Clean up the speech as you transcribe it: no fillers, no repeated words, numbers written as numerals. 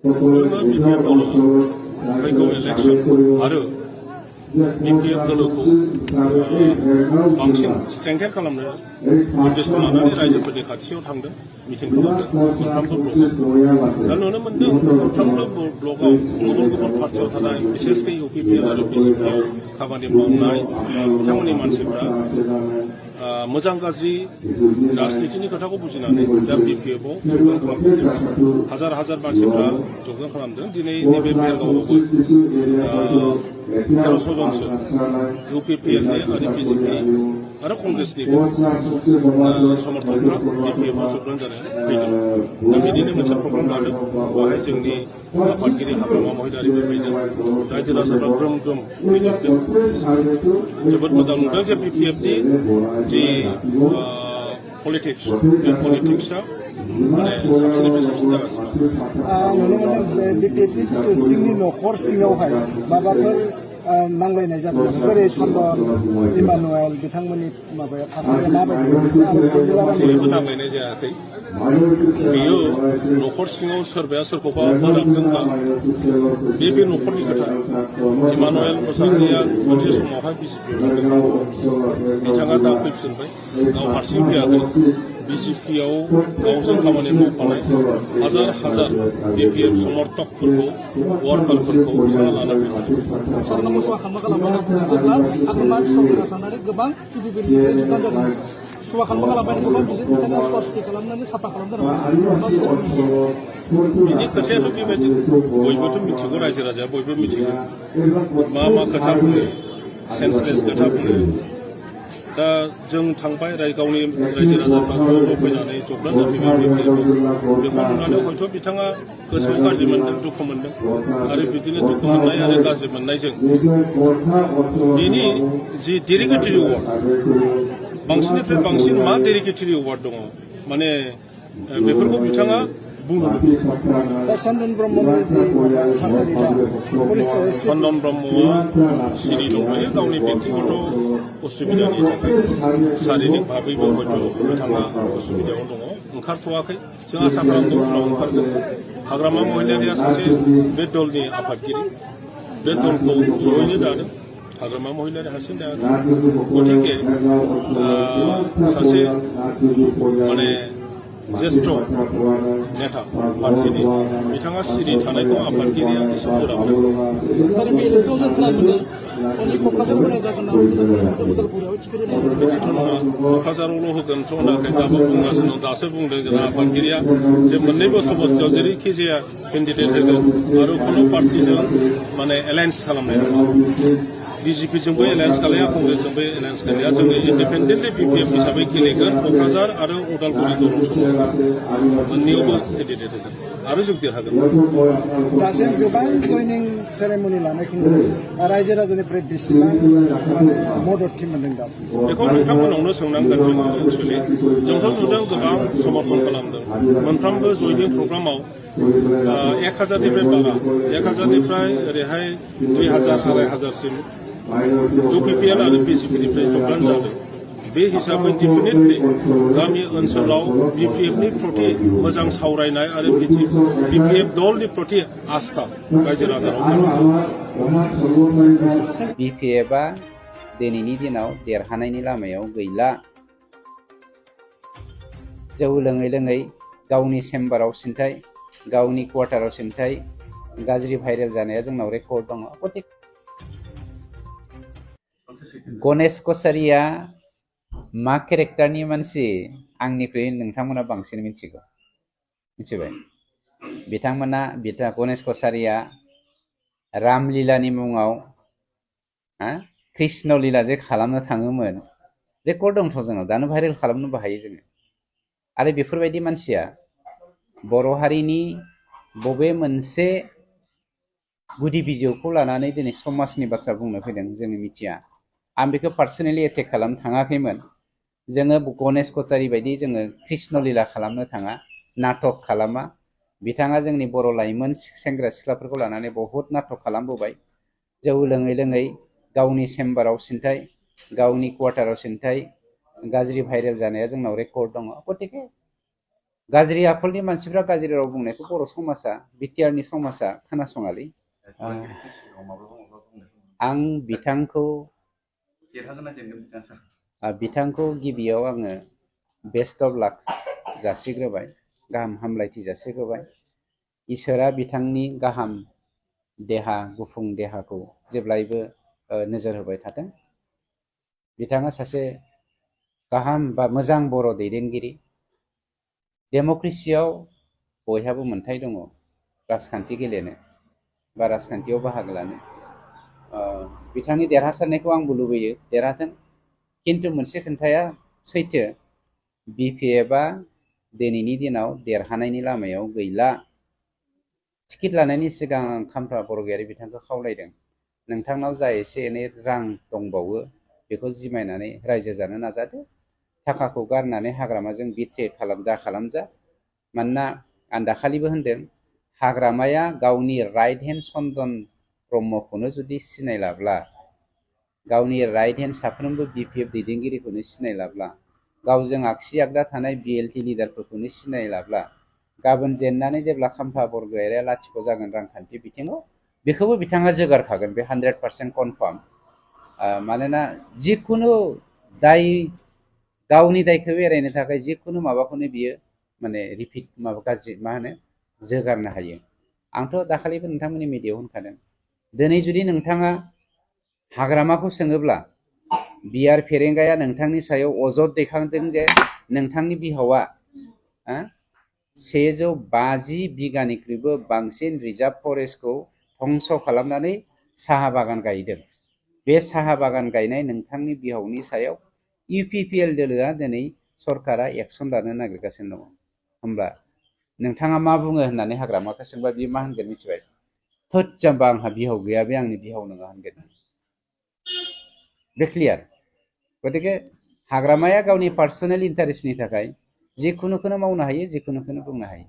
जोङो BPF दलआ फैगौ election आरो BPF दलखौ बांसिन स्ट्रेंथेन खालामनो उद्देश्य लानानै रायजोफोरनि खाथियाव थांदों मिटिं खालामदों मोनफ्रोमबो ब्लकआव दा नुनो मोनदों मोनफ्रोमबो ब्लकआव गुबुन गुबुन पार्टियाव थानाय बिसेसकै UPPL आरो BJPआव खामानि मावनाय बिथांमोननि मानसिफ्रा मोजां गाज्रि राजनितिनि खोथाखौ बुजिनानै दा BPFआव जगदान खालामदों हाजार हाजार मानसिफ्रा जगदान खालामदों दिनै नैबे बेलगावआवबो 1300 जनसो UPPL आरो BJP आरो कंग्रेसनिबो समर्थकफ्रा BPFआव जगदान जानो फैदों दा बिदिनो मोनसे प्रग्राम लादों बेवहाय जोंनि आफादगिरि हाग्रामा महिलारिबो फैदों रायजो राजाफ्रा ग्रोम ग्रोम फैजोबदों जोबोद मोजां नुदों जे BPFनि जि पलिटिक्स बे पलिटिक्सआ माने साबसिननिफ्राय साबसिन जागासिनो नुनो मोनदों BPFनि जिथु सिंनि न'खर सिङावहाय माबाफोर नांलायनाय जादों जेरै चन्दन इमानुएल बिथांमोननि माबाया थासारिया माबायदि जेबो नांलायनाय जायाखै बेयो न'खर सिङाव सोरबाया सोरखौबा बोराबदोंब्ला बे न'खरनि खोथा इमानुएल मोसाहारिया मोनसे समावहाय BJPआव बिथाङा दा फैफिनबाय गाव हारसिं फैयाखै BJPआव गावजों खामानि मावफानाय हाजार हाजार BPF समर्थकफोरखौ वार्कारफोरखौ बिथाङा लाना फैबाय सुवा खालामना थांनानै गोबां सुवा खालामना खालामबाय गोबां बिथाङा सुवा सुथि खालामनानै साफा खालामदों बिनि खोथायाथ' बेबायदि बयबोथ' मिथिगौ रायजो राजाया बयबो मिथिगौ मा मा खोथा बुङो सेन्सलेस खोथा बुङो दा जों थांबाय गावनि रायजो राजाफ्रा ज' फैनानै जगदान जाफैबाय बेखौ नुनानै हयथ' बिथाङा गोसोआव गाज्रि मोनदों दुखु मोनदों आरो बिदिनो दुखु मोननाय आरो गाज्रि मोननायजों बिनि जि डेरिगेटरि वार्ड बांसिननिफ्राय बांसिन मा डेरिगेटरि वार्ड दङ माने बेफोरखौ बिथाङा बुंनो चन्दन ब्रह्मनि जि थासारि चन्दन ब्रह्मआ सिरि दंखायो गावनि बेक्तिगत उसुबिदानि थाखाय शारिरिक भाबैबो हयथ' बिथाङा उसुबिदायाव दङ ओंखारथ'वाखै जों आसा खालामदों उनाव ओंखारगोन हाग्रामा महिलारिया सासे बे दलनि आफादगिरि बे दलखौ जयैनो दादों हाग्रामा महिलारि हारसिं दायाखै गतिके सासे माने ज्येष्ठ नेता पार्टिनि बिथाङा सिरि थानायखौ आफादगिरिया एसे बिदिथ' नङा क'क्राझारावल' होगोनथ' होनाखै दाबो बुंगासिनो दासो बुंदों जोंना आफादगिरिया जे मोननैबो समस्तियाव जेरैखि जाया केन्डिडेट होगोन आरो खुनु पार्टिजों माने एलायन्स खालामनाय नङा BJPजोंबो एलायन्स खालाया कंग्रेसजोंबो एलायन्स खालाया जोङो इन्डिपेन्डेन्टलि BPF हिसाबै गेलेगोन क'क्राझार आरो उदालगुरि दरं समस्ति मोननैयावबो केन्डिडेट होगोन आरो जों देरहागोन दासिम गोबां जयनिं सेरेमनि लानायखौ रायजो राजानिफ्राय बेसेबां मददथि मोनदों दासिम बेखौ नोंथांमोनावनो सोंनांगोन जोङो एक्सुवेलि जोंथ' नुदों गोबां समर्थन खालामदों मोनफ्रोमबो जयनिं प्रग्रामाव 1000निफ्राय बारा 1000निफ्राय ओरैहाय 2000 2500सिम UPPL आरो BJPनिफ्राय जगदान जादों बे हिसाबै डेफिनेटलि गामि ओनसोलाव BPFनि प्रति मोजां सावरायनाय आरो BPF दलनि प्रति आस्था रायजो राजानाव BPFआ दिनैनि दिनाव देरहानायनि लामायाव गैला जौ लोङै लोङै गावनि चेम्बाराव सिन्थाय गावनि क्वार्टाराव सिन्थाय गाज्रि भाइरेल जानाया जोंनाव रेकर्ड दङ गणेश कछारिया मा केरेक्टारनि मानसि आंनिख्रुइ नोंथांमोना बांसिन मिथिगौ मिथिबाय गणेश कछारिया रामलीलानि मुङाव कृष्ण लीला जे खालामनो थाङोमोन रेकर्ड दंथ' जोंनाव दानो भाइरेल खालामनोबो हायो जोङो आरो बेफोरबायदि मानसिया बर' हारिनि बबे मोनसे गुदि बिजौखौ लानानै दिनै समाजनि बाथ्रा बुंनो फैदों जोङो मिथिया आं बेखौ पार्सनेलि एटेक खालामनो थाङाखैमोन जोङो गणेश कछारि बायदि जोङो कृष्ण लीला खालामनो थाङा नाटक खालामा बिथाङा जोंनि बर' लाइमोन सेंग्रा सिख्लाफोरखौ लानानै बहुत नाटक खालामबोबाय जौ लोङै लोङै गावनि चेम्बाराव सिन्थाय गावनि क्वार्टाराव सिन्थाय गाज्रि भाइरेल जानाया जोंनाव रेकर्ड दङ गतिके गाज्रि आखलनि मानसिफ्रा गाज्रि राव बुंनायखौ बर' समाजा बिटिआरनि समाजा खोनासङालै आं बिथांखौ गिबियाव आङो बेस्ट अफ लाक जासिग्रोबाय गाहाम हामलायथि जासिग्रोबाय इसोरा बिथांनि गाहाम देहा गुफुं देहाखौ जेब्लायबो नोजोर होबाय थाथों बिथाङा सासे गाहाम बा मोजां बर' दैदेनगिरि डेम'क्रेसियाव बयहाबो मोन्थाय दङ राजखान्थि गेलेनो बा राजखान्थियाव बाहागो लानो बिथांनि देरहासारनायखौ आंबो लुबैयो देरहाथों खिन्थु मोनसे खोन्थाया सैथो बिपिएफआ दिनैनि दिनाव देरहानायनि लामायाव गैला टिकेट लानायनि सिगां आं खामफ्रा बरगयारी बिथांखौ खावलायदों नोंथांनाव जा एसे एनै रां दंबावो बेखौ जिमायनानै रायजो जानो नाजादो थाखाखौ गारनानै हाग्रामाजों बिट्रेड खालामजा मानोना आं दाखालिबो होनदों हाग्रामाया गावनि राइट हेन्ड चन्दन ब्रह्मखौनो जुदि सिनायलाब्ला गावनि राइट हेन्ड साफ्रोमबो बिपिएफ दैदेनगिरिखौनो सिनायलाब्ला गावजों आगसि आगदा थानाय बिएलटि लिडारफोरखौनो सिनायलाब्ला गाबोन जेननानै जेब्ला खाम्फा बरगयारिया लाथिख' जागोन रांखान्थि बिथिङाव बेखौबो बिथाङा जोगारखागोन बे 100% कनफार्म मानोना जिखुनु दाय गावनि दायखौ एरायनो थाखाय जिखुनु माबाखौनो बियो माने रिपिट माबा गाज्रि मा होनो जोगारनो हायो आंथ' दाखालिबो नोंथांमोननि मिडियायाव होनखादों दिनै जुदि नोंथाङा हाग्रामाखौ सोङोब्ला बिआर फेरेंगाया नोंथांनि सायाव अजद दैखांदों जे नोंथांनि बिहावा 150 बिगानिख्रुइबो बांसिन रिजार्भ फरेस्टखौ धंस खालामनानै साहा बागान गायदों बे साहा बागान गायनाय नोंथांनि बिहावनि सायाव इउपिपिएल दोलोआ दिनै सरकारा एक्सन लानो नागिरगासिनो दङ होमब्ला नोंथाङा मा बुङो होननानै हाग्रामाखौ सोंबा बियो मा होनगोन मिथिबाय थोद जाम्बा आंहा बिहाव गैया बे आंनि बिहाव नङा होनगोन बे क्लियार गतिके हाग्रामाया गावनि पार्सनेल इन्टारेस्टनि थाखाय जिखुनुखौनो मावनो हायो जिखुनुखौनो बुंनो हायो